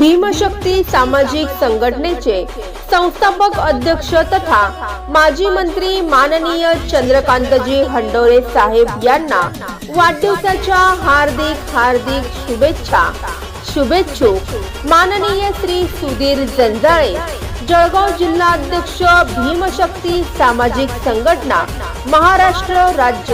भीमशक्ती सामाजिक संघटनेचे संस्थापक अध्यक्ष तथा माजी मंत्री माननीय चंद्रकांतजी हंडोरे साहेब यांना वाढदिवसाच्या हार्दिक शुभेच्छुक माननीय श्री सुधीर जंजाळे, जळगाव जिल्हा अध्यक्ष भीमशक्ती सामाजिक संघटना महाराष्ट्र राज्य।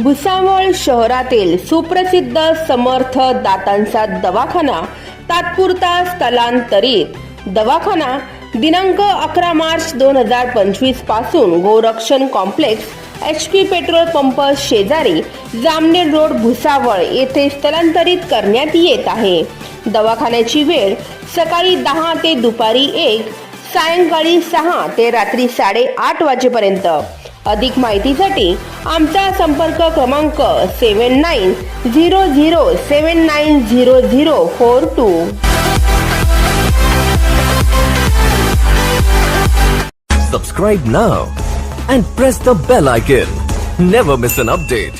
भुसावळ शहरातील सुप्रसिद्ध समर्थ दातांचा दवाखाना तात्पुरता स्थलांतरित दवाखाना दिनांक 11 मार्च 2025 पासून गोरक्षण कॉम्प्लेक्स HP पेट्रोल पंप शेजारी जामनेर रोड भुसावळ येथे स्थलांतरित करण्यात येत आहे। दवाखान्याची वेळ सकाळी 10 ते दुपारी 1, सायंकाळी 6 ते रात्री 8:30 वाजेपर्यंत। अधिक माहितीसाठी आमचा संपर्क क्रमांक 7900790042। Subscribe now and press the bell icon. Never miss an update.